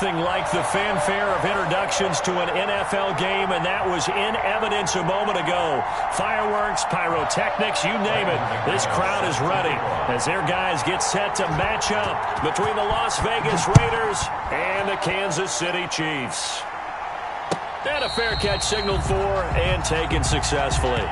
Nothing like the fanfare of introductions to an NFL game, and that was in evidence a moment ago. Fireworks, pyrotechnics, you name it. This crowd is ready as their guys get set to match up between the Las Vegas Raiders and the Kansas City Chiefs. And a fair catch signaled for and taken successfully.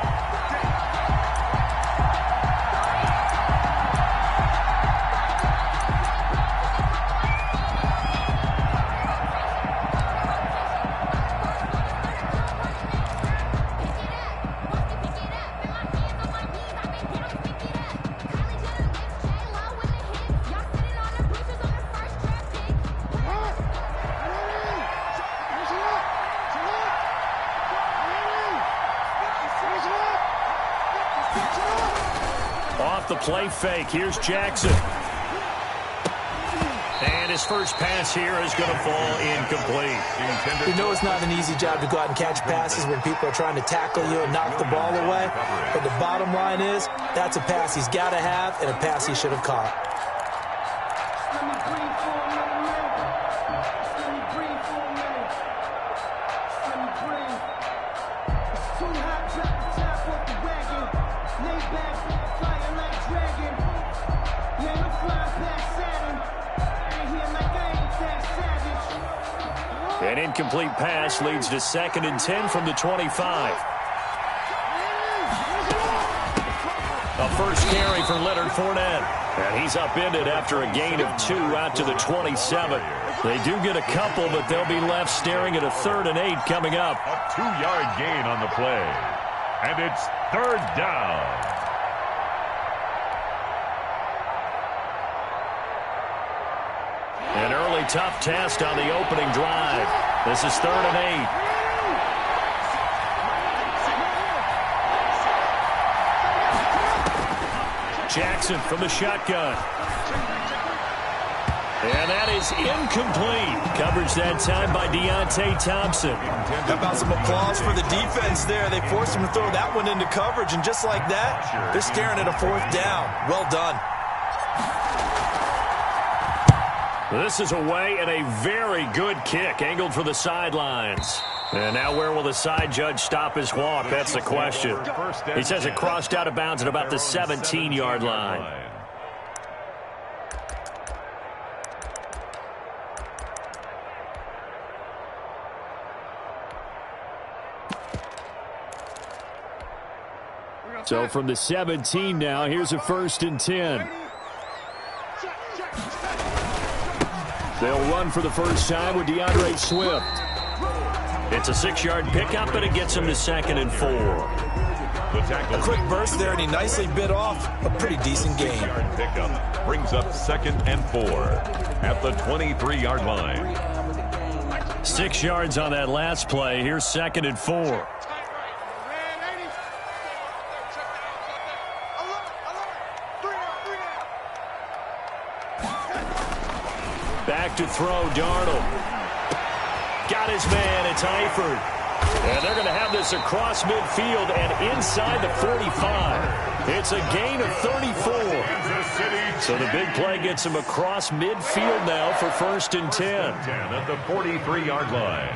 Off the play fake, here's Jackson. And his first pass here is going to fall incomplete. You know it's not an easy job to go out and catch passes when people are trying to tackle you and knock the ball away. But the bottom line is, that's a pass he's got to have and a pass he should have caught. An incomplete pass leads to 2nd and 10 from the 25. A first carry for Leonard Fournette. And he's upended after a gain of 2 out to the 27. They do get a couple, but they'll be left staring at a 3rd and 8 coming up. A 2-yard gain on the play. And it's 3rd down. An early tough test on the opening drive. This is 3rd and 8. Jackson from the shotgun. And that is incomplete. Coverage that time by Deontay Thompson. How about some applause for the defense there? They forced him to throw that one into coverage, and just like that, they're staring at a 4th down. Well done. This is away and a very good kick angled for the sidelines. And now where will the side judge stop his walk? That's the question. He says it crossed out of bounds at about the 17-yard line. So from the 17 now, here's a 1st and 10. They'll run for the first time with DeAndre Swift. It's a 6-yard pickup, and it gets him to 2nd and 4. A quick burst there, and he nicely bit off a pretty decent gain. Pickup brings up 2nd and 4 at the 23-yard line. 6 yards on that last play. Here's 2nd and 4. Back to throw, Darnold. Got his man, it's Eifert. And they're going to have this across midfield and inside the 45. It's a gain of 34. So the big play gets him across midfield now for 1st and 10. At the 43-yard line.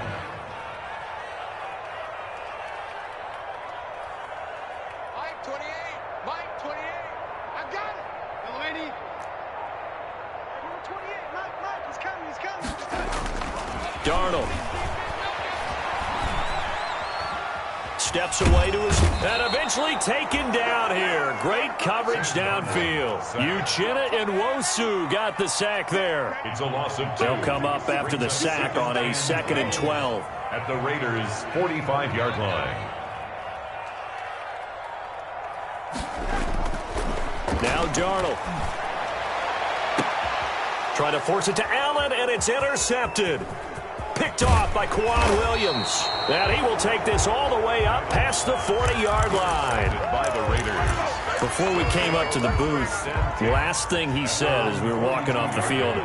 Darnold steps away to his, and eventually taken down here. Great coverage downfield. Uchenna and Nwosu got the sack there. It's a loss of 2. They'll come up after the sack on a 2nd and 12. At the Raiders' 45-yard line. Now Darnold. Trying to force it to Allen, and it's intercepted. Picked off by Quan Williams. And he will take this all the way up past the 40-yard line. By the Raiders. Before we came up to the booth, last thing he said as we were walking off the field,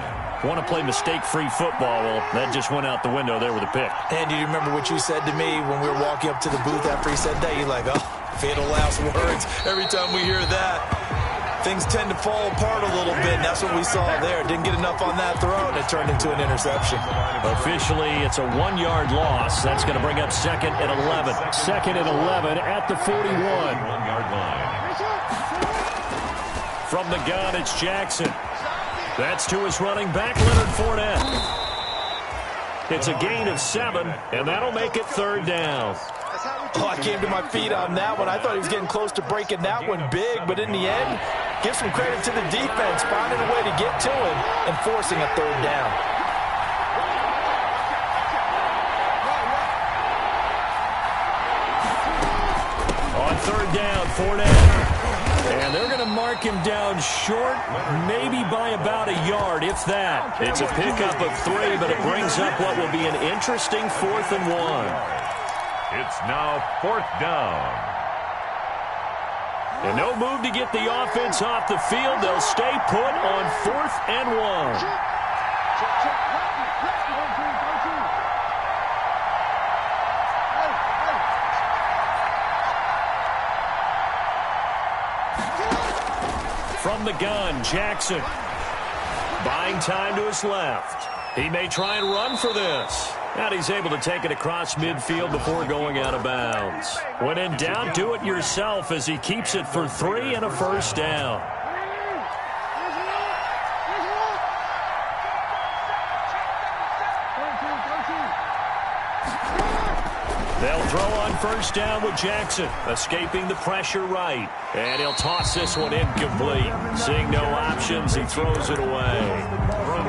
want to play mistake-free football. Well, that just went out the window there with a pick. And do you remember what you said to me when we were walking up to the booth after he said that? You're like, oh, fatal last words every time we hear that. things tend to fall apart a little bit, and that's what we saw there. Didn't get enough on that throw, and it turned into an interception. Officially, it's a 1-yard loss. That's going to bring up 2nd and 11. 2nd and 11 at the 41. 1-yard line. From the gun, it's Jackson. That's to his running back, Leonard Fournette. It's a gain of 7, and that'll make it 3rd down. Oh, I came to my feet on that one. I thought he was getting close to breaking that one big, but in the end, give some credit to the defense, finding a way to get to him and forcing a 3rd down. On 3rd down, Fournette. And they're going to mark him down short, maybe by about a yard, if that. It's a pickup of 3, but it brings up what will be an interesting 4th and 1. It's now 4th down. And no move to get the offense off the field. They'll stay put on 4th and 1. From the gun, Jackson. Buying time to his left. He may try and run for this. And he's able to take it across midfield before going out of bounds. When in doubt, do it yourself as he keeps it for 3 and a 1st down. They'll throw on 1st down with Jackson, escaping the pressure right. And he'll toss this one incomplete. Seeing no options, he throws it away.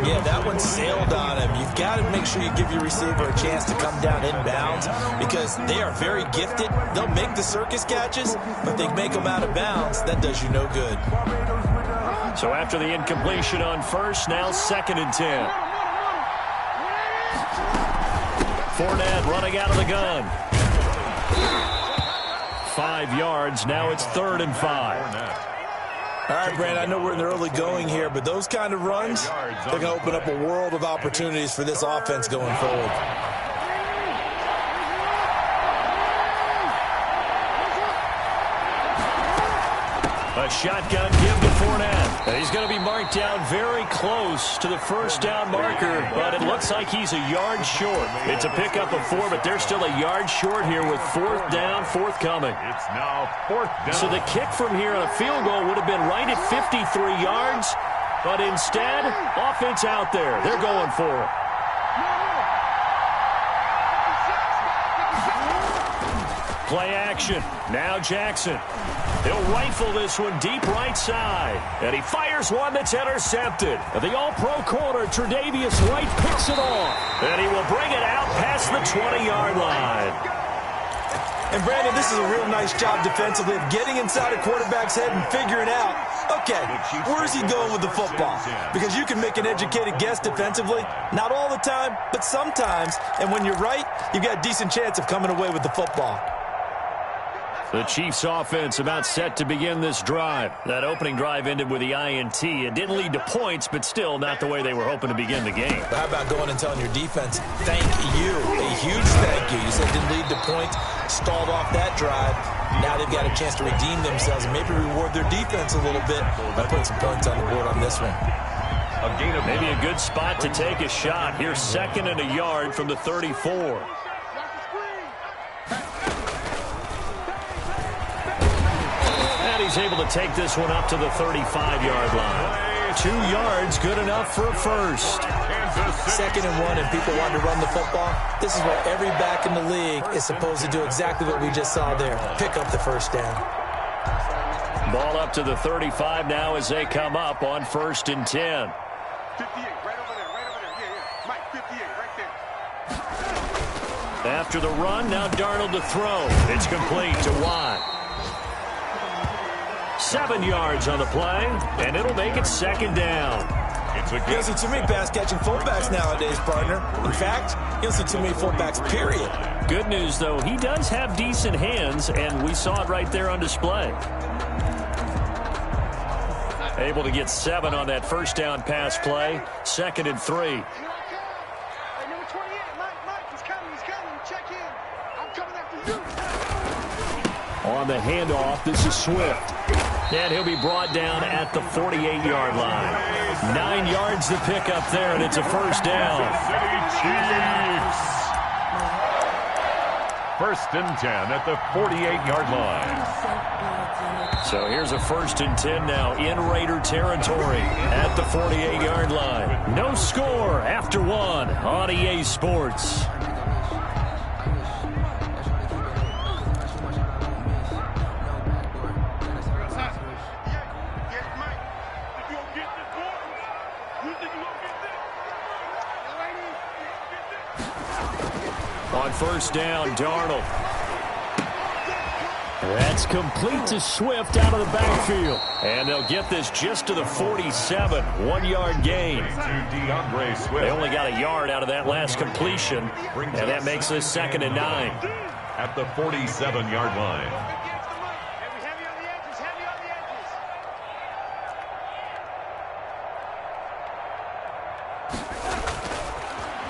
Yeah, that one sailed on him. You've got to make sure you give your receiver a chance to come down inbounds because they are very gifted. They'll make the circus catches, but they make them out of bounds. That does you no good. So after the incompletion on 1st, now 2nd and 10. Fournette running out of the gun. 5 yards. Now it's 3rd and 5. All right, Brandon, I know we're in the early going here, but those kind of runs, they're going to open up a world of opportunities for this offense going forward. A shotgun give to Fournette. He's going to be marked down very close to the 1st down marker, but it looks like he's a yard short. It's a pickup of 4, but they're still a yard short here with 4th down, forthcoming. It's now 4th down. So the kick from here on a field goal would have been right at 53 yards, but instead, offense out there. They're going for it. Play action. Now Jackson. He'll rifle this one deep right side. And he fires one that's intercepted. The all-pro corner, Tre'Davious White, picks it off. And he will bring it out past the 20-yard line. And, Brandon, this is a real nice job defensively of getting inside a quarterback's head and figuring out, okay, where's he going with the football? Because you can make an educated guess defensively. Not all the time, but sometimes. And when you're right, you've got a decent chance of coming away with the football. The Chiefs offense about set to begin this drive. That opening drive ended with the INT. It didn't lead to points, but still not the way they were hoping to begin the game. But how about going and telling your defense, thank you, a huge thank you. You said it didn't lead to points, stalled off that drive. Now they've got a chance to redeem themselves and maybe reward their defense a little bit by putting some points on the board on this one. Maybe a good spot to take a shot. Here's 2nd and a yard from the 34. He's able to take this one up to the 35-yard line. 2 yards, good enough for a 1st. 2nd and 1, and people want to run the football. This is what every back in the league is supposed to do, exactly what we just saw there. Pick up the 1st down. Ball up to the 35 now as they come up on 1st and 10. 58, right over there, Yeah. Mike, 58, right there. After the run, now Darnold to throw. It's complete to Watt. 7 yards on the play, and it'll make it 2nd down. You don't see too many pass-catching fullbacks nowadays, partner. In fact, you don't see too many fullbacks, period. Good news, though, he does have decent hands, and we saw it right there on display. Able to get 7 on that 1st down pass play. 2nd and 3. Hey, number 28, Mike, he's coming, check in. I'm coming after you. On the handoff, this is Swift. And he'll be brought down at the 48-yard line. 9 yards to pick up there, and it's a first down. Chiefs. First and 10 at the 48-yard line. So here's a first and 10 now in Raider territory at the 48-yard line. No score after one on EA Sports. On first down, Darnold. That's complete to Swift out of the backfield. And they'll get this just to the 47. 1-yard gain. They only got a yard out of that last completion. And that makes this 2nd and 9. At the 47-yard line.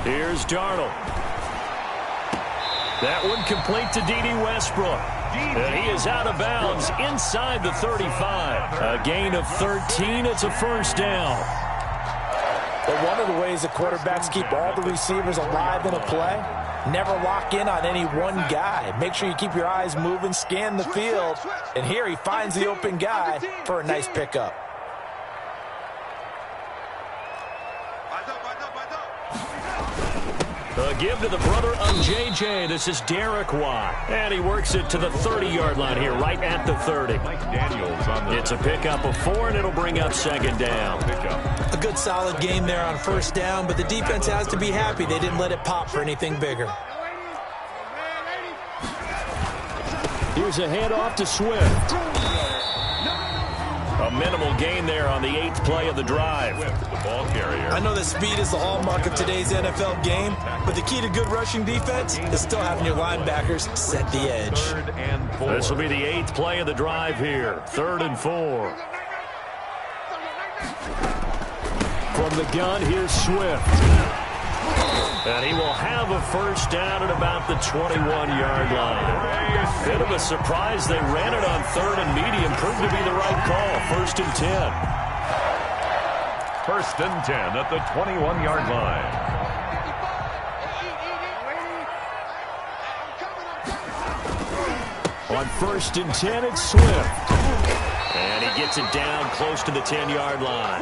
Here's Darnold. That one complete to D.D. Westbrook. And he is out of bounds inside the 35. A gain of 13. It's a first down. But one of the ways the quarterbacks keep all the receivers alive in a play, never lock in on any one guy. Make sure you keep your eyes moving, scan the field. And here he finds the open guy for a nice pickup. A give to the brother of J.J. This is Derek Watt. And he works it to the 30-yard line here, right at the 30. It's a pickup of 4, and it'll bring up 2nd down. A good solid game there on first down, but the defense has to be happy they didn't let it pop for anything bigger. Here's a handoff to Swift. A minimal gain there on the 8th play of the drive. The ball carrier. I know that speed is the hallmark of today's NFL game, but the key to good rushing defense is still having your linebackers set the edge. 3rd and 4. This will be the 8th play of the drive here. 3rd and 4. From the gun, here's Swift. And he will have a first down at about the 21-yard line. Bit of a surprise. They ran it on 3rd and medium. Proved to be the right call. 1st and 10. 1st and 10 at the 21-yard line. On 1st and 10, it's Swift. And he gets it down close to the 10-yard line.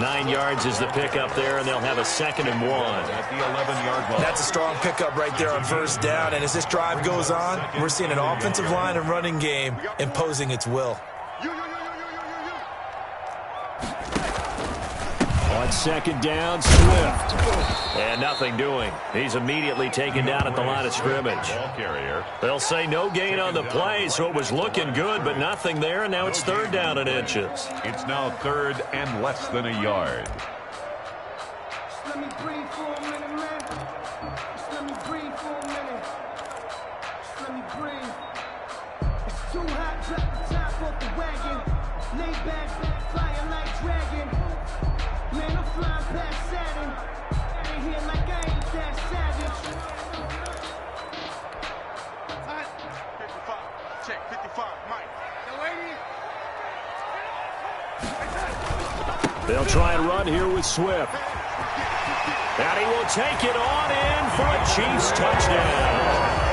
9 yards is the pickup there, and they'll have a 2nd and 1. At the 11-yard line. That's a strong pickup right there on first down, and as this drive goes on, we're seeing an offensive line and running game imposing its will. On 2nd down, Swift. And nothing doing. He's immediately taken down at the line of scrimmage. Ball carrier. They'll say no gain on the play, so it was looking good, but nothing there, and now it's 3rd down and inches. It's now 3rd and less than a yard. Let me breathe for a minute, man. Just let me breathe for a minute. Just let me breathe. It's too hot, drop the top off the wagon. Lay back, flying like dragon. Man, I'm flying past Saturn. Ain't here like I ain't that savage. 55. Check, 55. Mike. They'll try and run here with Swift. And he will take it on in for a Chiefs touchdown.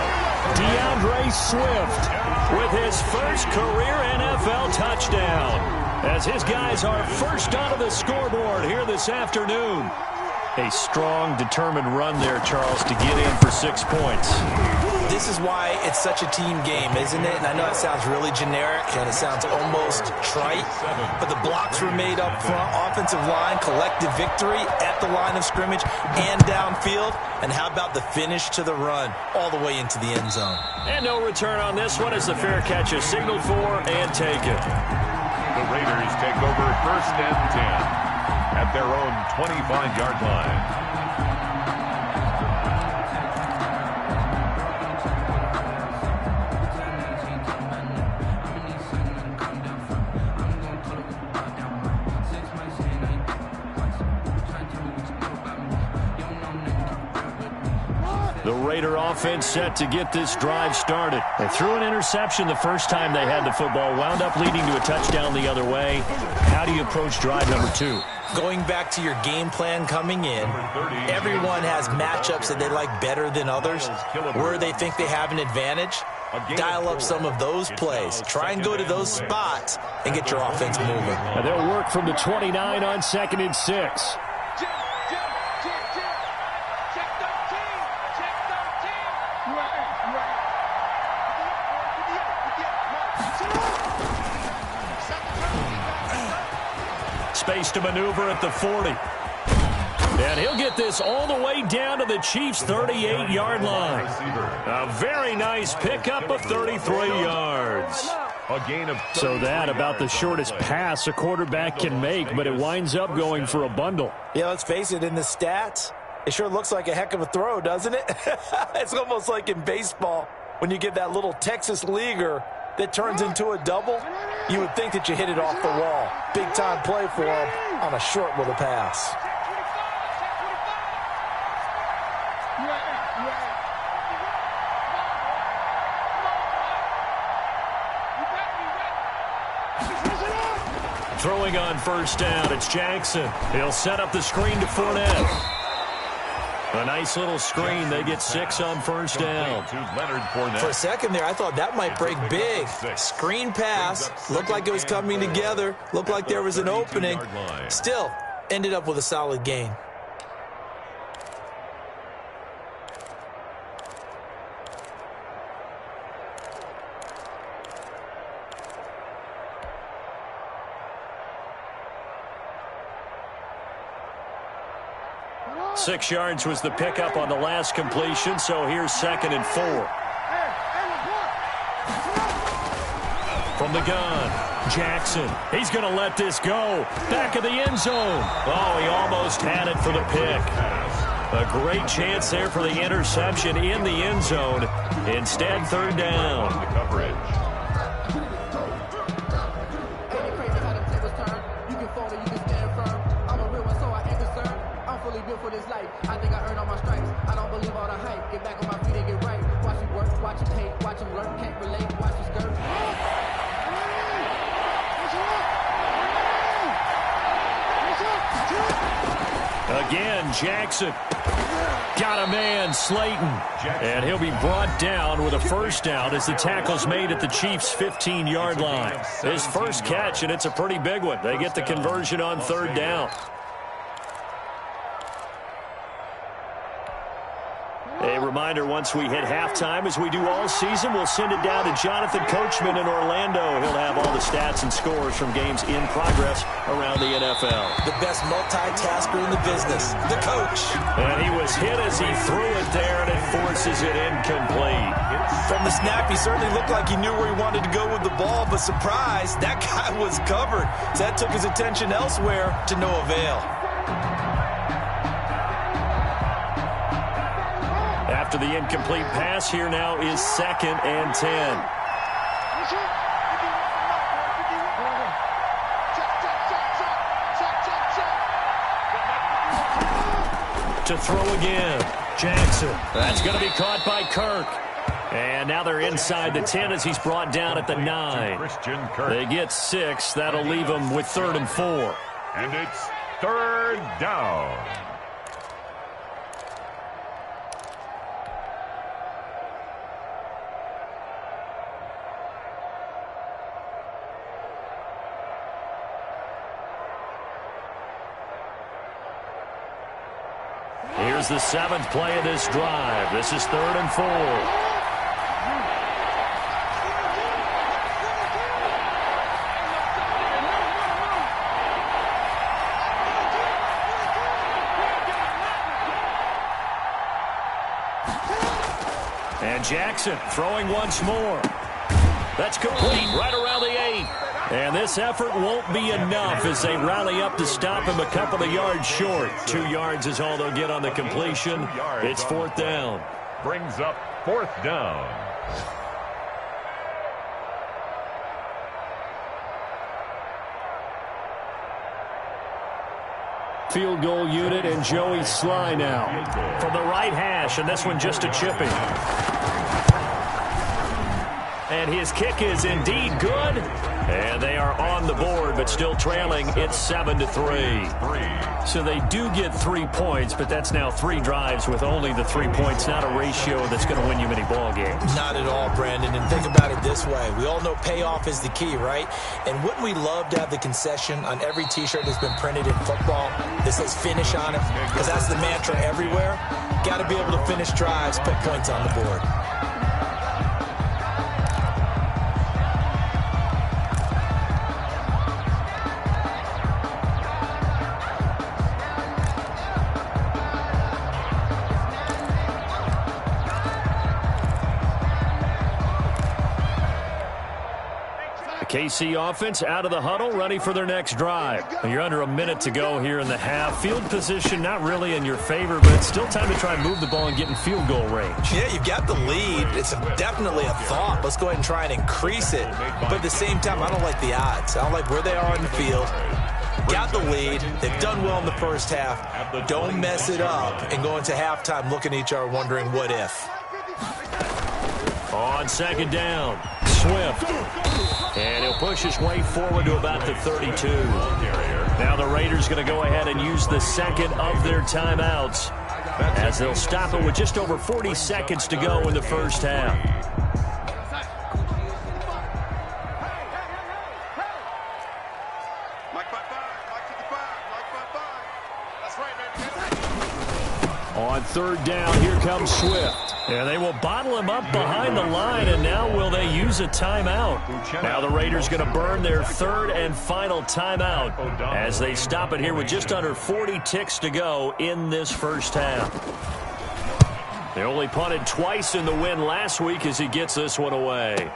DeAndre Swift with his first career NFL touchdown, as his guys are first onto the scoreboard here this afternoon. A strong, determined run there, Charles, to get in for 6 points. This is why it's such a team game, isn't it? And I know it sounds really generic and it sounds almost trite, but the blocks were made up front, offensive line, collective victory at the line of scrimmage and downfield. And how about the finish to the run all the way into the end zone? And no return on this one as the fair catch is signaled for and taken. The Raiders take over 1st and 10 at their own 25-yard line. The Raider offense set to get this drive started. They threw an interception the first time they had the football, wound up leading to a touchdown the other way. How do you approach drive number 2? Going back to your game plan coming in, everyone has matchups that they like better than others. Where they think they have an advantage, dial up some of those plays. Try and go to those spots and get your offense moving. And they'll work from the 29 on 2nd and 6. Space to maneuver at the 40. And he'll get this all the way down to the Chiefs' 38-yard line. A very nice pickup of 33 yards. So that about the shortest pass a quarterback can make, but it winds up going for a bundle. Yeah, let's face it, in the stats, it sure looks like a heck of a throw, doesn't it? It's almost like in baseball when you get that little Texas leaguer that turns into a double. You would think that you hit it off the wall. Big-time play for him on a short little pass. Throwing on first down, it's Jackson. He'll set up the screen to Fournette. A nice little screen. They get 6 on first down. For a second there, I thought that might break big. Screen pass. Looked like it was coming together. Looked like there was an opening. Still, ended up with a solid gain. Six yards was the pickup on the last completion, so here's 2nd and 4. From the gun, Jackson. He's going to let this go. Back of the end zone. Oh, he almost had it for the pick. A great chance there for the interception in the end zone. Instead, 3rd down. The coverage. For this life, I think I earned all my stripes. I don't believe all the hype. Get back on my feet and get right. Watch him work, watch him hate, watch him learn, can't relate, watch him skirt. Again, Jackson. Got a man, Slayton. And he'll be brought down with a first down as the tackle's made at the Chiefs' 15-yard line. His first catch, and it's a pretty big one. They get the conversion on 3rd down. A reminder, once we hit halftime, as we do all season, we'll send it down to Jonathan Coachman in Orlando. He'll have all the stats and scores from games in progress around the NFL. The best multitasker in the business, the coach. And he was hit as he threw it there, and it forces it incomplete. From the snap, he certainly looked like he knew where he wanted to go with the ball, but surprise, that guy was covered. So that took his attention elsewhere to no avail. After the incomplete pass, here now is 2nd and 10. To throw again, Jackson. That's going to be caught by Kirk. And now they're inside the 10 as he's brought down at the 9. They get 6. That'll leave them with 3rd and 4. And it's 3rd down. Here's the 7th play of this drive. This is 3rd and 4. And Jackson throwing once more. That's complete right around the 8. And this effort won't be enough as they rally up to stop him a couple of yards short. 2 yards is all they'll get on the completion. It's 4th down. Brings up 4th down. field goal unit, and Joey Sly now from the right hash, and this one just a chipping. And his kick is indeed good. And they are on the board, but still trailing. It's 7-3. So they do get 3 points, but that's now 3 drives with only the 3 points. Not a ratio that's going to win you many ball games. Not at all, Brandon. And think about it this way. We all know payoff is the key, right? And wouldn't we love to have the concession on every T-shirt that's been printed in football that says finish on it? Because that's the mantra everywhere. Got to be able to finish drives, put points on the board. KC offense out of the huddle, ready for their next drive. You're under a minute to go here in the half. Field position not really in your favor, but it's still time to try and move the ball and get in field goal range. Yeah, you've got the lead. It's definitely a thought. Let's go ahead and try and increase it. But at the same time, I don't like the odds. I don't like where they are on the field. Got the lead. They've done well in the first half. Don't mess it up and go into halftime looking at each other wondering what if. On second down, Swift. And he'll push his way forward to about the 32. Now the Raiders going to go ahead and use the second of their timeouts as they'll stop it with just over 40 seconds to go in the first half. On third down, here comes Swift. And they will bottle him up behind the line, and now will they use a timeout? Now the Raiders going to burn their third and final timeout as they stop it here with just under 40 ticks to go in this first half. They only punted twice in the win last week as he gets this one away.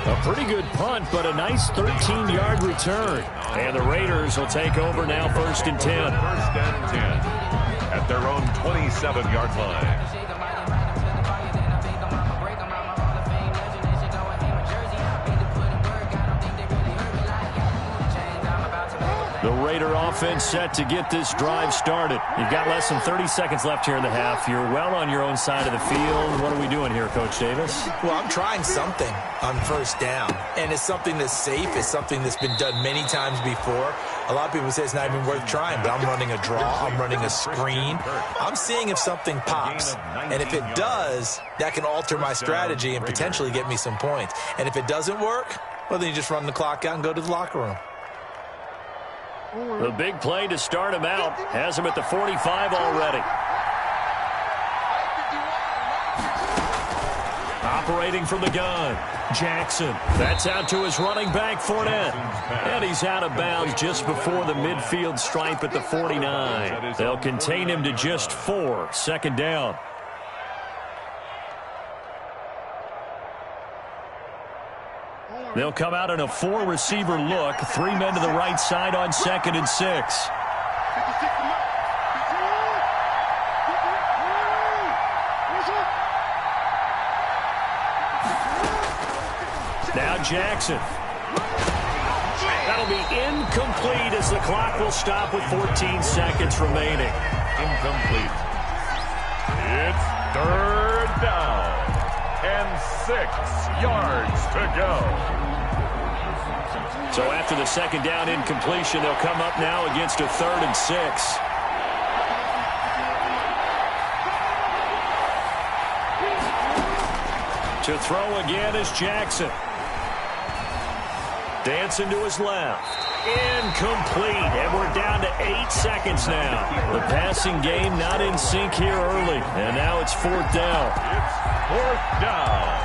A pretty good punt, but a nice 13-yard return. And the Raiders will take over now, 1st and 10. 1st and 10 at their own 27-yard line. The Raider offense set to get this drive started. You've got less than 30 seconds left here in the half. You're well on your own side of the field. What are we doing here, Coach Davis? Well, I'm trying something on first down, and it's something that's safe. It's something that's been done many times before. A lot of people say it's not even worth trying, but I'm running a draw. I'm running a screen. I'm seeing if something pops, and if it does, that can alter my strategy and potentially get me some points. And if it doesn't work, well, then you just run the clock out and go to the locker room. The big play to start him out has him at the 45 already. Operating from the gun, Jackson. That's out to his running back, Fournette. And he's out of bounds just before the midfield stripe at the 49. They'll contain him to just 4. Second down. They'll come out in a 4-receiver look. 3 men to the right side on 2nd and 6. Now Jackson. That'll be incomplete as the clock will stop with 14 seconds remaining. Incomplete. It's 3rd down and 6 yards to go. So after the second down incompletion, they'll come up now against a 3rd and 6. To throw again is Jackson. Dancing to his left. Incomplete. And we're down to 8 seconds now. The passing game not in sync here early. And now it's 4th down. It's 4th down.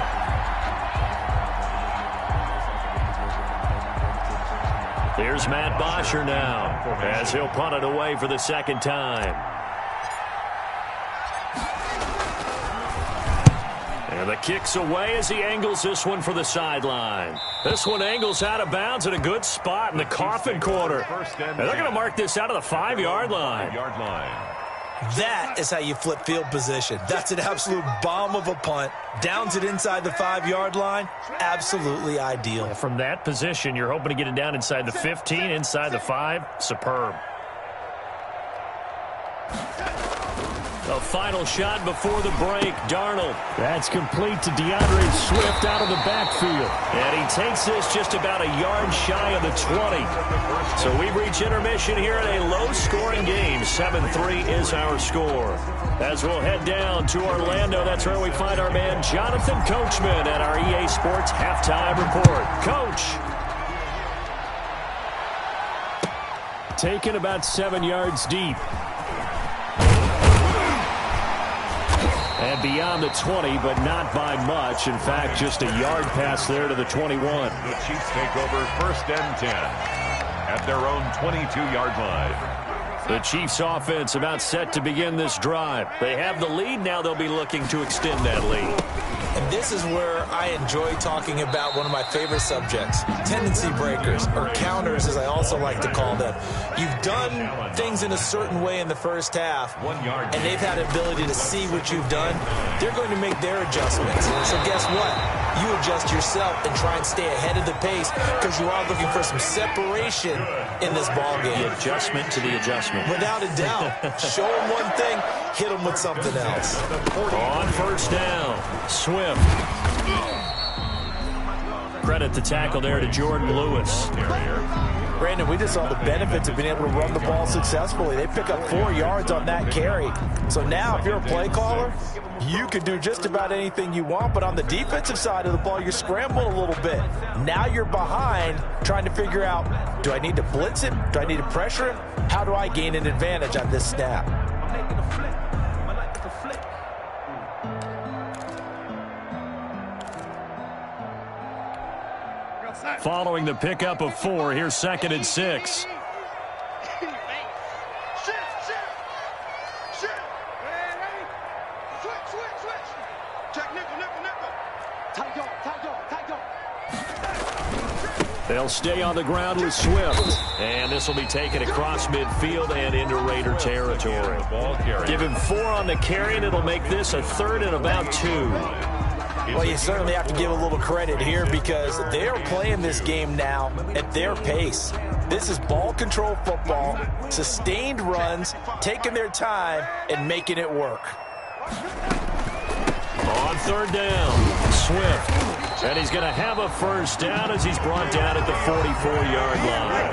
Here's Matt Bosher now as he'll punt it away for the second time. And the kick's away as he angles this one for the sideline. This one angles out of bounds in a good spot in the coffin corner. And they're going to mark this out of the 5-yard line. That is how you flip field position. That's an absolute bomb of a punt. Downs it inside the 5-yard line. Absolutely ideal. From that position, you're hoping to get it down inside the 15, inside the 5. Superb. A final shot before the break. Darnold. That's complete to DeAndre Swift out of the backfield. And he takes this just about a yard shy of the 20. So we reach intermission here in a low-scoring game. 7-3 is our score. As we'll head down to Orlando, that's where we find our man Jonathan Coachman at our EA Sports Halftime Report. Coach. Taken about 7 yards deep. And beyond the 20, but not by much. In fact, just a yard pass there to the 21. The Chiefs take over 1st and 10 at their own 22-yard line. The Chiefs offense about set to begin this drive. They have the lead. Now they'll be looking to extend that lead. And this is where I enjoy talking about one of my favorite subjects, tendency breakers, or counters as I also like to call them. You've done things in a certain way in the first half, and they've had the ability to see what you've done. They're going to make their adjustments. So guess what? You adjust yourself and try and stay ahead of the pace because you are looking for some separation in this ball game. The adjustment to the adjustment. Without a doubt. Show them one thing, hit them with something else. On 1st down, Swift. Credit the tackle there to Jordan Lewis. Brandon, we just saw the benefits of being able to run the ball successfully. They pick up 4 yards on that carry. So now if you're a play caller, you can do just about anything you want, but on the defensive side of the ball, you're scrambling a little bit. Now you're behind trying to figure out, do I need to blitz him? Do I need to pressure him? How do I gain an advantage on this snap? Following the pickup of 4, here's 2nd and 6. They'll stay on the ground with Swift. And this will be taken across midfield and into Raider territory. Give him 4 on the carry, and it'll make this a 3rd and about 2. Well, you certainly have to give a little credit here because they're playing this game now at their pace. This is ball control football, sustained runs, taking their time, and making it work. On 3rd down, Swift. And he's going to have a 1st down as he's brought down at the 44-yard line.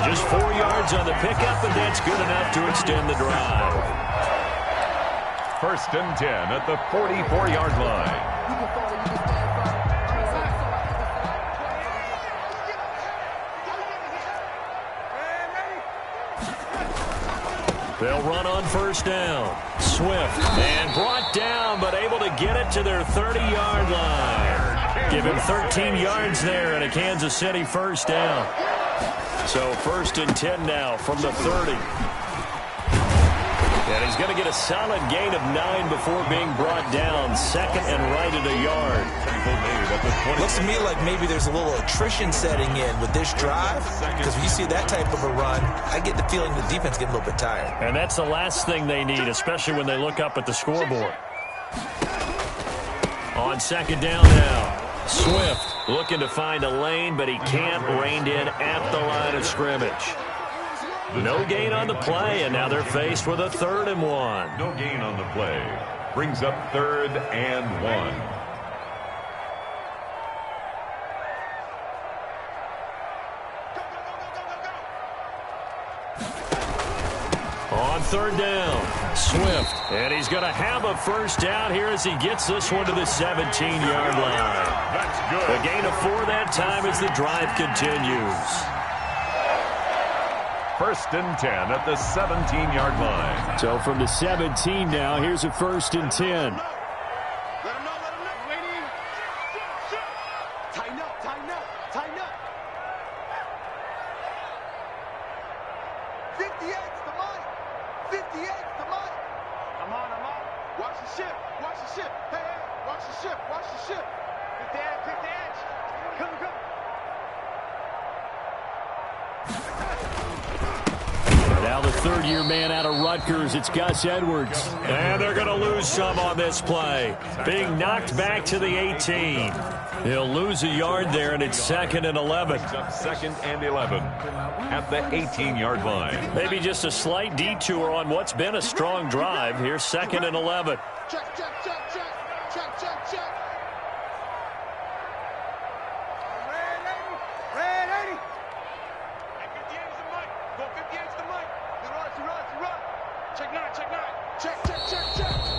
Just 4 yards on the pickup, and that's good enough to extend the drive. 1st and 10 at the 44-yard line. They'll run on 1st down. Swift, and brought down, but able to get it to their 30-yard line. Give him 13 yards there and a Kansas City 1st down. So 1st and 10 now from the 30. And he's going to get a solid gain of 9 before being brought down. 2nd and right at a yard. Looks to me like maybe there's a little attrition setting in with this drive, because when you see that type of a run, I get the feeling the defense getting a little bit tired. And that's the last thing they need, especially when they look up at the scoreboard. On 2nd down now, Swift looking to find a lane, but he can't. Reined in at the line of scrimmage. No gain on the play, and now they're faced with a 3rd and 1. No gain on the play. Brings up 3rd and 1. On 3rd down, Swift. And he's going to have a 1st down here as he gets this one to the 17-yard line. That's good. A gain of 4 that time as the drive continues. 1st and 10 at the 17-yard line. So from the 17 now, here's a 1st and 10. Let him know. Waiting. Tighten up. 58's the money. 58's the money. I'm on. Watch the ship. Hey, watch the ship. Pick the edge. Come. Now the third-year man out of Rutgers. It's Gus Edwards. And they're going to lose some on this play. Being knocked back to the 18. He'll lose a yard there, and it's 2nd and 11. Second and 11 at the 18-yard line. Maybe just a slight detour on what's been a strong drive. Here's 2nd and 11. Check, check, check, check. Check, check, check. Red 80. Hey, 58's the mic. Go 58's the mic. He runs. Check 9, check 9. Check.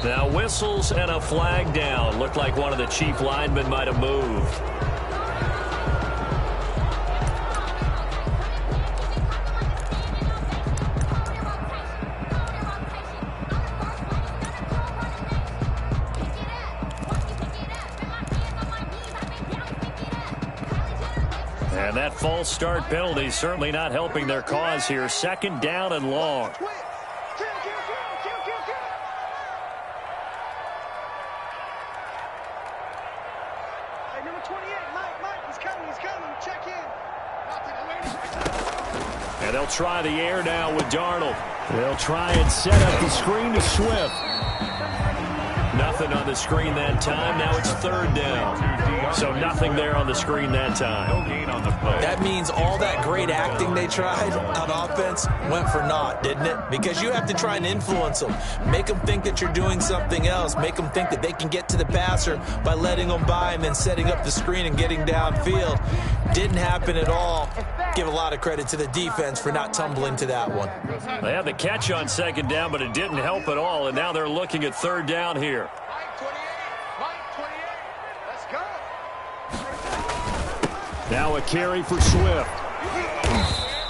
Now whistles and a flag down. Looked like one of the chief linemen might have moved. And that false start penalty certainly not helping their cause here. 2nd down and long. And they'll try the air now with Darnold. They'll try and set up the screen to Swift. Nothing on the screen that time. Now it's 3rd down. So nothing there on the screen that time. That means all that great acting they tried on offense went for naught, didn't it? Because you have to try and influence them. Make them think that you're doing something else. Make them think that they can get to the passer by letting them by and then setting up the screen and getting downfield. Didn't happen at all. Give a lot of credit to the defense for not tumbling to that one. They had the catch on 2nd down, but it didn't help at all. And now they're looking at 3rd down here. Mike 28. Let's go. Now a carry for Swift.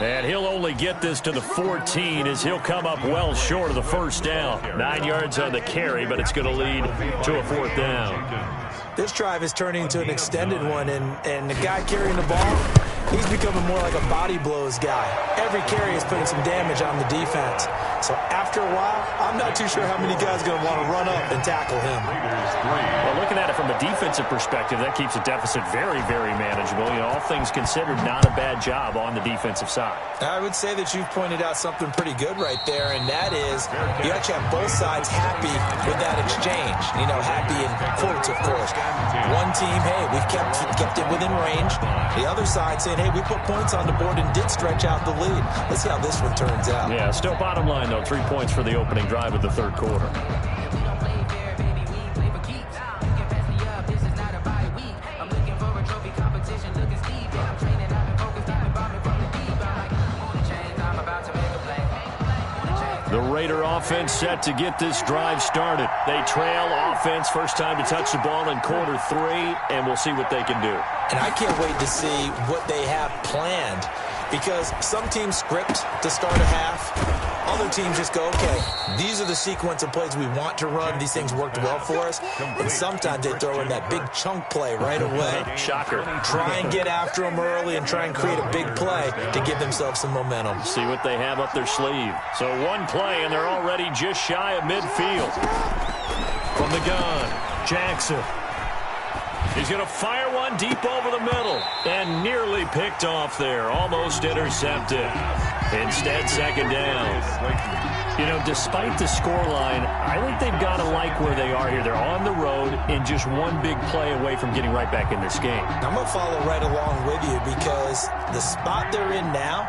And he'll only get this to the 14 as he'll come up well short of the 1st down. 9 yards on the carry, but it's going to lead to a 4th down. This drive is turning into an extended one, and the guy carrying the ball, he's becoming more like a body blows guy. Every carry is putting some damage on the defense. So after a while, I'm not too sure how many guys are going to want to run up and tackle him. Well, looking at it from a defensive perspective, that keeps the deficit very, very manageable. You know, all things considered, not a bad job on the defensive side. I would say that you've pointed out something pretty good right there, and that is you actually have both sides happy with that exchange. You know, happy in quotes, of course. One team, hey, we've kept it within range. The other side saying, hey, we put points on the board and did stretch out the lead. Let's see how this one turns out. Yeah, still bottom line, though, 3 points for the opening drive of the 3rd quarter. The Raider offense set to get this drive started. They trail offense, first time to touch the ball in quarter 3, and we'll see what they can do. And I can't wait to see what they have planned, because some teams script to start a half. Other teams just go, okay, these are the sequence of plays we want to run. These things worked well for us. And sometimes they throw in that big chunk play right away. Shocker. Try and get after them early and try and create a big play to give themselves some momentum. See what they have up their sleeve. So one play, and they're already just shy of midfield. From the gun, Jackson. He's going to fire one deep over the middle. And nearly picked off there. Almost intercepted. Instead, 2nd down. You know, despite the scoreline, I think they've got to like where they are here. They're on the road and just one big play away from getting right back in this game. I'm going to follow right along with you, because the spot they're in now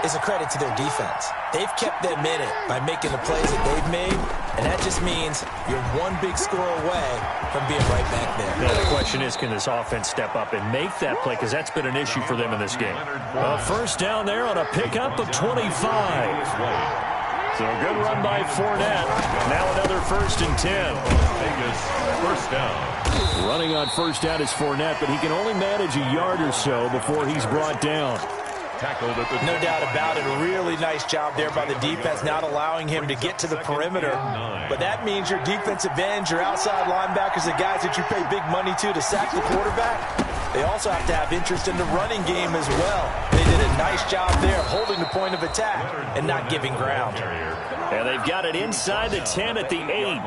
is a credit to their defense. They've kept them in it by making the plays that they've made, and that just means you're one big score away from being right back there. Now, the question is, can this offense step up and make that play, because that's been an issue for them in this game. First down there on a pickup of 25. So a good run by Fournette. Now another 1st and 10. Vegas, 1st down. Running on 1st down is Fournette, but he can only manage a yard or so before he's brought down. Tackled at the No doubt about it. A really nice job there by the defense, not allowing him to get to the perimeter. But that means your defensive ends, your outside linebackers, the guys that you pay big money to sack the quarterback, they also have to have interest in the running game as well. They did a nice job there holding the point of attack and not giving ground. And they've got it inside the 10 at the 8.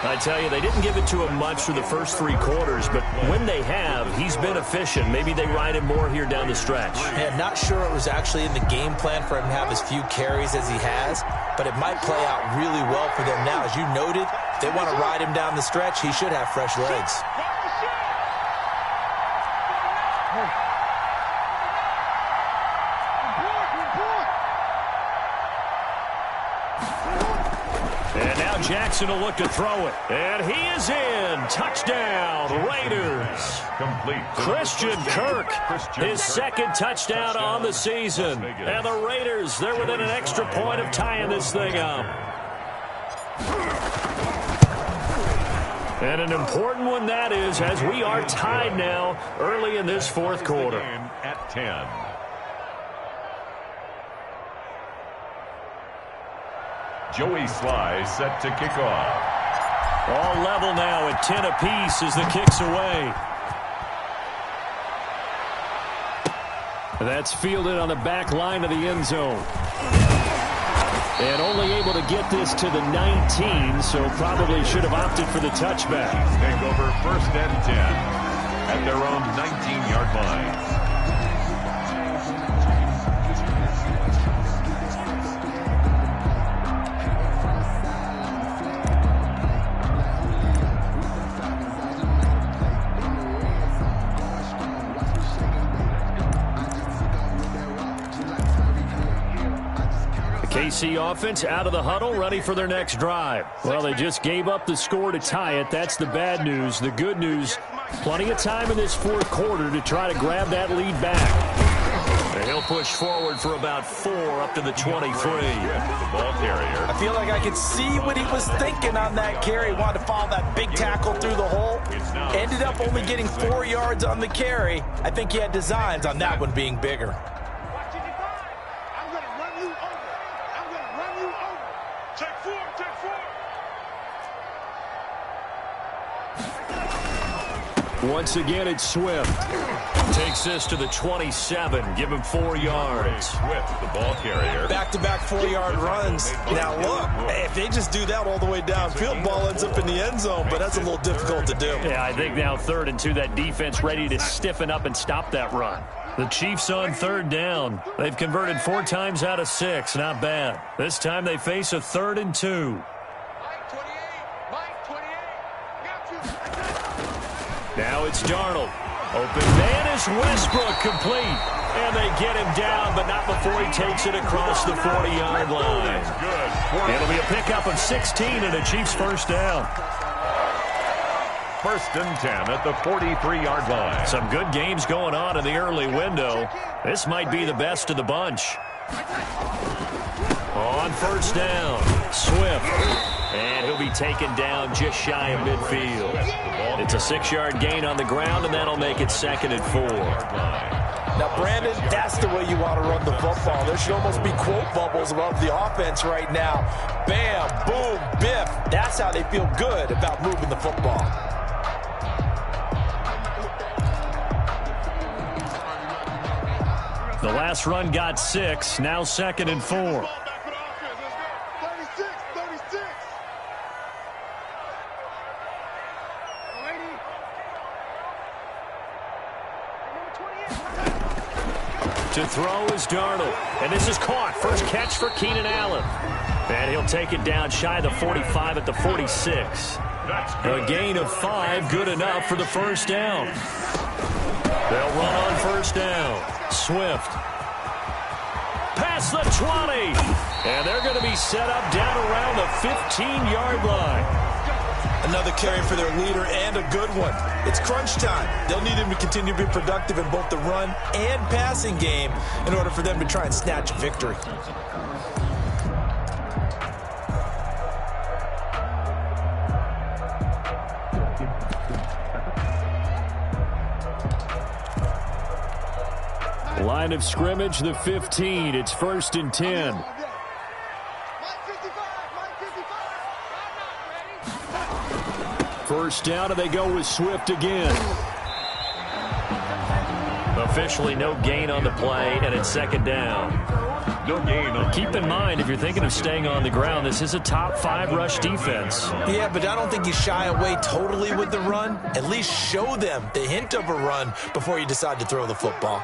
I tell you, they didn't give it to him much for the first 3 quarters, but when they have, he's been efficient. Maybe they ride him more here down the stretch. Yeah, not sure it was actually in the game plan for him to have as few carries as he has, but it might play out really well for them now. As you noted, if they want to ride him down the stretch, he should have fresh legs. And now Jackson will look to throw it. And he is in. Touchdown, Raiders. Complete. Christian Kirk, his second touchdown on the season. And the Raiders, they're within an extra point of tying this thing up. And an important one that is, as we are tied now early in this fourth quarter. At 10. Joey Sly set to kick off. All level now at 10 apiece as the kick's away. That's fielded on the back line of the end zone. And only able to get this to the 19, so probably should have opted for the touchback. Take over first and 10 at their own 19-yard line. KC offense out of the huddle, ready for their next drive. Well, they just gave up the score to tie it. That's the bad news. The good news, plenty of time in this fourth quarter to try to grab that lead back. And he'll push forward for about 4 up to the 23. The ball carrier. I feel like I could see what he was thinking on that carry. He wanted to follow that big tackle through the hole. Ended up only getting 4 yards on the carry. I think he had designs on that one being bigger. Once again, it's Swift. Takes this to the 27. Give him 4 yards. Swift, the ball carrier. Back-to-back 4-yard runs. Now, look, if they just do that all the way downfield, ball ends up in the end zone, but that's a little difficult to do. Yeah, I think now 3rd and 2, that defense ready to stiffen up and stop that run. The Chiefs on 3rd down. They've converted 4 times out of 6. Not bad. This time they face a 3rd and 2. Now it's Darnold. Open man is Westbrook, complete. And they get him down, but not before he takes it across the 40-yard line. It'll be a pickup of 16 and a Chiefs first down. First and 10 at the 43-yard line. Some good games going on in the early window. This might be the best of the bunch. On first down, Swift. And he'll be taken down just shy of midfield. It's a 6-yard gain on the ground, and that'll make it 2nd and 4. Now, Brandon, that's the way you want to run the football. There should almost be quote bubbles above the offense right now. Bam, boom, biff. That's how they feel good about moving the football. The last run got 6, now 2nd and 4. To throw is Darnold. And this is caught. First catch for Keenan Allen. And he'll take it down shy of the 45 at the 46. A gain of 5, good enough for the first down. They'll run on first down. Swift. Past the 20. And they're going to be set up down around the 15-yard line. Another carry for their leader and a good one. It's crunch time. They'll need him to continue to be productive in both the run and passing game in order for them to try and snatch a victory. Line of scrimmage, the 15. It's 1st and 10. First down, and they go with Swift again. Officially no gain on the play, and it's 2nd down. No gain on. Keep in mind, if you're thinking of staying on the ground, this is a top 5 rush defense. Yeah, but I don't think you shy away totally with the run. At least show them the hint of a run before you decide to throw the football.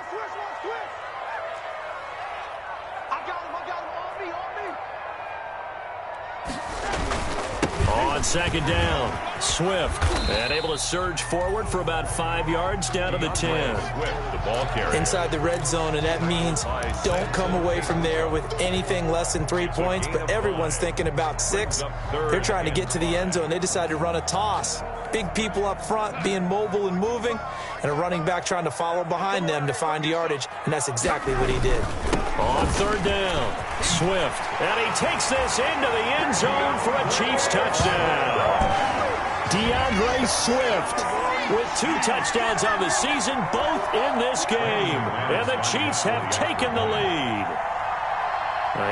On second down, Swift, and able to surge forward for about 5 yards down to the 10. Swift, the ball carrier. Inside the red zone, and that means don't come away from there with anything less than 3 points, but everyone's thinking about 6. They're trying to get to the end zone. They decide to run a toss. Big people up front being mobile and moving, and a running back trying to follow behind them to find yardage, and that's exactly what he did. On third down, Swift, and he takes this into the end zone for a Chiefs touchdown. DeAndre Swift with 2 touchdowns on the season, both in this game. And the Chiefs have taken the lead.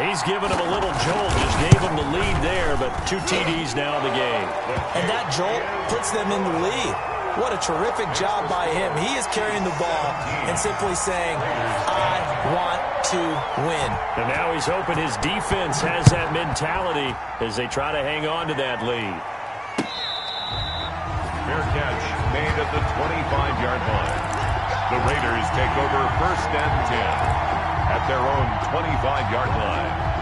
He's given him a little jolt, just gave him the lead there, but 2 TDs now in the game. And that jolt puts them in the lead. What a terrific job by him. He is carrying the ball and simply saying, I want to win. And now he's hoping his defense has that mentality as they try to hang on to that lead. Fair catch made at the 25-yard line. The Raiders take over first and 10 at their own 25-yard line.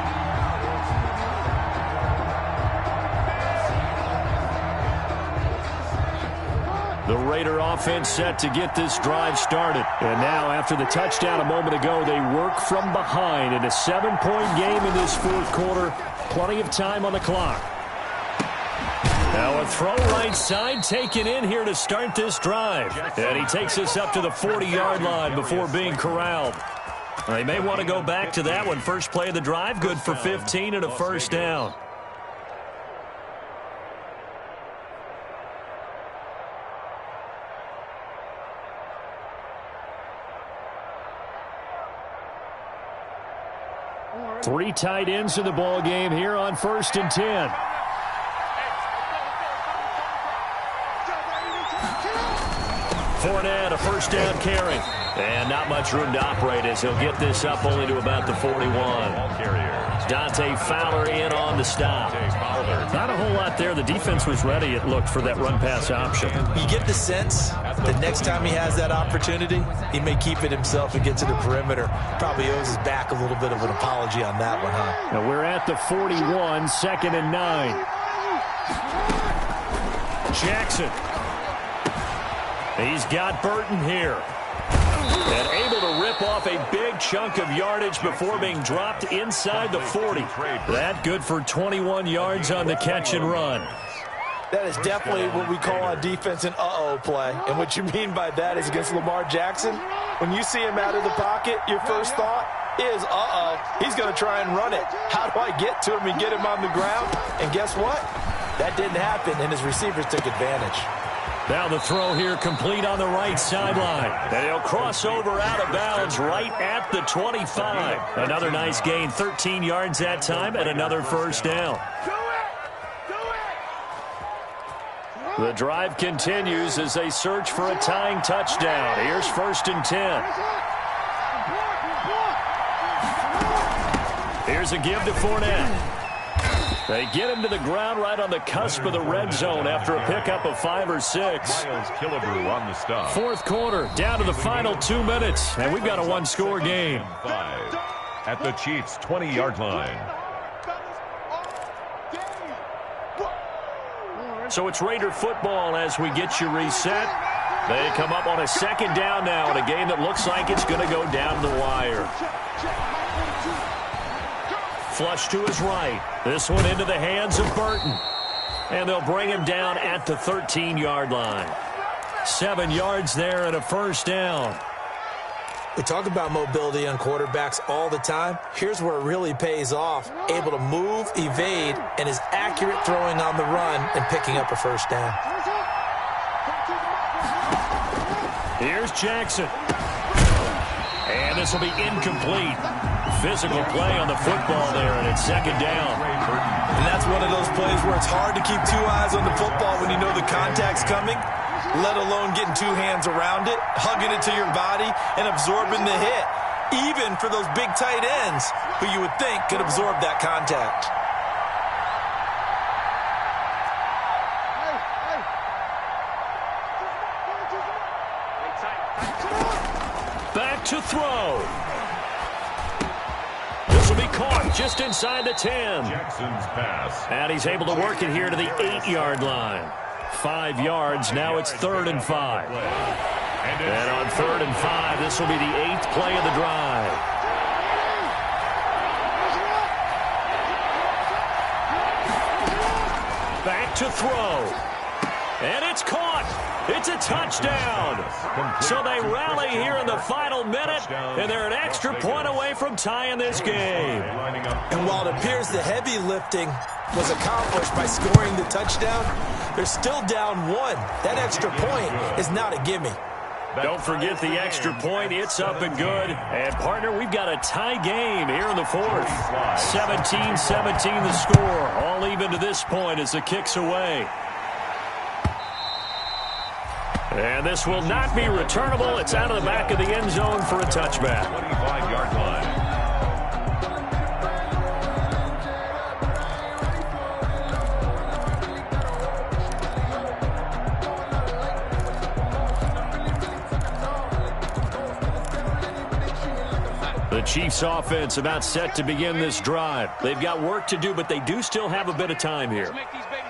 The Raider offense set to get this drive started. And now, after the touchdown a moment ago, they work from behind in a 7-point game in this fourth quarter. Plenty of time on the clock. Now a throw right side taken in here to start this drive. And he takes us up to the 40-yard line before being corralled. They may want to go back to that one. First play of the drive, good for 15 and a first down. Three tight ends in the ball game here on first and 10. Fournette, a first down carry. And not much room to operate as he'll get this up only to about the 41. Dante Fowler in on the stop. Not a whole lot there. The defense was ready, it looked, for that run-pass option. You get the sense that next time he has that opportunity, he may keep it himself and get to the perimeter. Probably owes his back a little bit of an apology on that one, huh? Now we're at the 41, second and 9. Jackson. He's got Burton here. And able to rip off a big chunk of yardage before being dropped inside the 40. That good for 21 yards on the catch and run. That is definitely what we call on defense an uh-oh play. And what you mean by that is against Lamar Jackson, when you see him out of the pocket, your first thought is, uh-oh, he's going to try and run it. How do I get to him and get him on the ground? And guess what? That didn't happen, and his receivers took advantage. Now the throw here complete on the right sideline. And he'll cross over out of bounds right at the 25. Another nice gain, 13 yards that time, and another first down. The drive continues as they search for a tying touchdown. Here's first and 10. Here's a give to Fournette. They get him to the ground right on the cusp of the red zone after a pickup of 5 or 6. Miles Killebrew on the stop. Fourth quarter, down to the final 2 minutes, and we've got a one-score game. 5 at the Chiefs' 20-yard line. So it's Raider football as we get you reset. They come up on a second down now in a game that looks like it's going to go down the wire. Flush to his right. This one into the hands of Burton. And they'll bring him down at the 13-yard line. 7 yards there and a first down. We talk about mobility on quarterbacks all the time. Here's where it really pays off. Able to move, evade, and is accurate throwing on the run and picking up a first down. Here's Jackson. And this will be incomplete. Physical play on the football there, and it's second down. And that's one of those plays where it's hard to keep 2 eyes on the football when you know the contact's coming, let alone getting 2 hands around it, hugging it to your body, and absorbing the hit. even for those big tight ends who you would think could absorb that contact. Back to throw. This will be caught just inside the 10. Jackson's pass. And he's able to work it here to the 8-yard line. 5 yards. Now it's 3rd and 5. And on 3rd and 5, this will be the 8th play of the drive. Back to throw. And it's caught. It's a touchdown. So they rally here in the final minute, and they're an extra point away from tying this game. And while it appears the heavy lifting was accomplished by scoring the touchdown, they're still down 1. That extra point is not a gimme. Don't forget the extra point. It's up and good. And, partner, we've got a tie game here in the 4th. 17-17 the score. All even to this point as the kick's away. And this will not be returnable. It's out of the back of the end zone for a touchback. 25-yard line. The Chiefs offense about set to begin this drive. They've got work to do, but they do still have a bit of time here.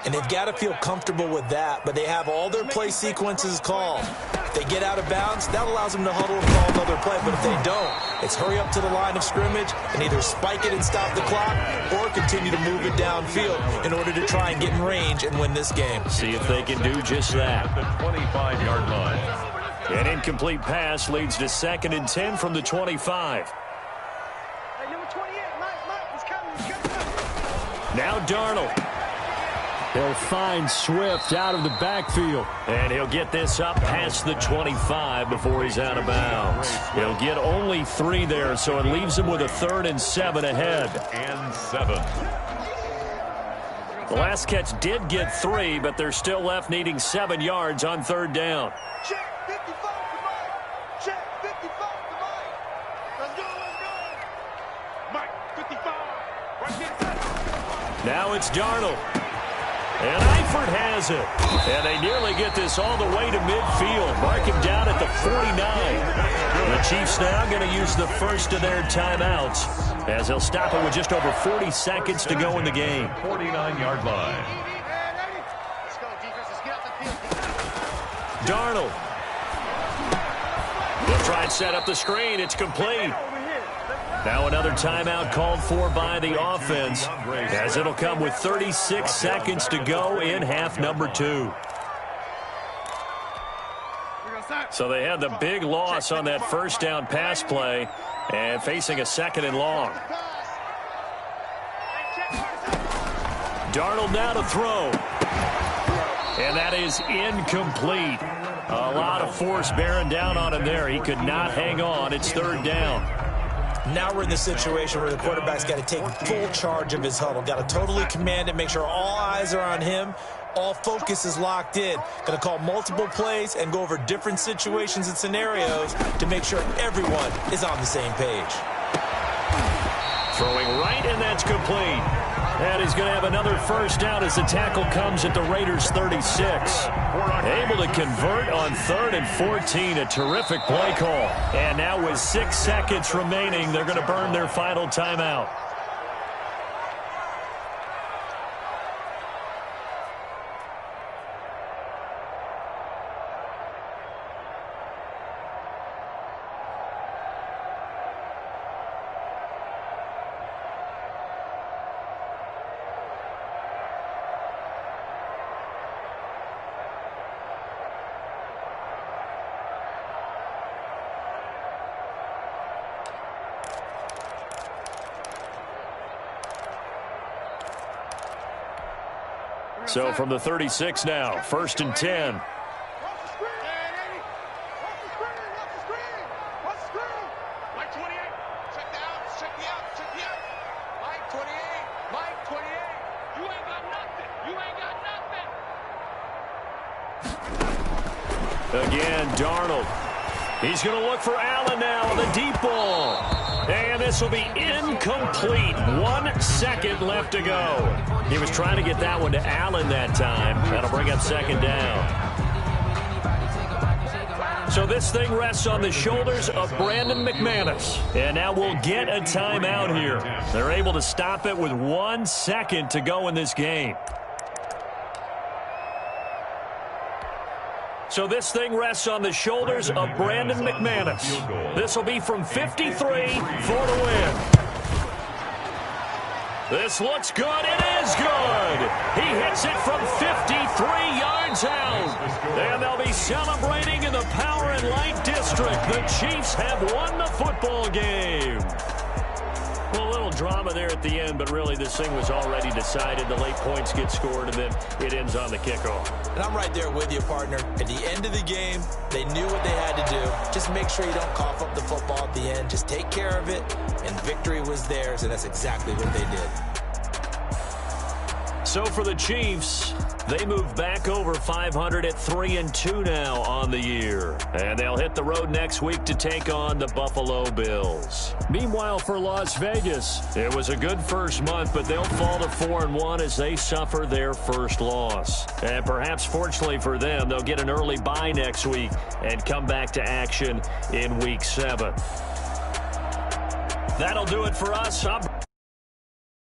And they've got to feel comfortable with that, but they have all their play sequences called. If they get out of bounds, that allows them to huddle and call another play, but if they don't, it's hurry up to the line of scrimmage and either spike it and stop the clock or continue to move it downfield in order to try and get in range and win this game. See if they can do just that. At the 25-yard line. An incomplete pass leads to 2nd and 10 from the 25. Now Darnold. He'll find Swift out of the backfield. And he'll get this up past the 25 before he's out of bounds. He'll get only 3 there, so it leaves him with a 3rd and 7 ahead. And 7. The last catch did get 3, but they're still left needing 7 yards on 3rd down. Check 55 to Mike. Check 55 to Mike. Let's go, let's go. Mike, 55. Right here. Now it's Darnold. And Eifert has it. And they nearly get this all the way to midfield. Mark him down at the 49. The Chiefs now going to use the first of their timeouts as they'll stop it with just over 40 seconds to go in the game. 49-yard line. Let's go, defense. Let's get out the field. Darnold. They'll try and set up the screen. It's complete. Now another timeout called for by the offense as it'll come with 36 seconds to go in half number 2. So they had the big loss on that first down pass play and facing a 2nd and long. Darnold now to throw. And that is incomplete. A lot of force bearing down on him there. He could not hang on. It's 3rd down. Now we're in the situation where the quarterback's got to take full charge of his huddle. Got to totally command it, make sure all eyes are on him. All focus is locked in. Going to call multiple plays and go over different situations and scenarios to make sure everyone is on the same page. Throwing right, and that's complete. And he's going to have another first down as the tackle comes at the Raiders' 36. Able to convert on 3rd and 14. A terrific play call. And now with 6 seconds remaining, they're going to burn their final timeout. So from the 36 now, 1st and 10. Watch the screen. Watch the screen. Watch the screen. Watch the screen. Mike 28. Check the outs. Check the outs. Check the outs. Mike 28. Mike 28. You ain't got nothing. You ain't got nothing. Again, Darnold. He's going to look for Allen now on the deep ball. And this will be incomplete. 1 second left to go. He was trying to get that one to Allen that time. That'll bring up second down. So this thing rests on the shoulders of Brandon McManus. And now we'll get a timeout here. They're able to stop it with 1 second to go in this game. So this thing rests on the shoulders of Brandon McManus. This will be from 53 for the win. This looks good. It is good. He hits it from 53 yards out. And they'll be celebrating in the Power and Light District. The Chiefs have won the football game. Well, a little drama there at the end, but really this thing was already decided. The late points get scored, and then it ends on the kickoff. And I'm right there with you, partner. At the end of the game, they knew what they had to do. Just make sure you don't cough up the football at the end. Just take care of it, and victory was theirs, and that's exactly what they did. So for the Chiefs, they move back over 500 at 3-2 now on the year. And they'll hit the road next week to take on the Buffalo Bills. Meanwhile, for Las Vegas, it was a good first month, but they'll fall to 4-1 as they suffer their first loss. And perhaps fortunately for them, they'll get an early bye next week and come back to action in Week 7. That'll do it for us.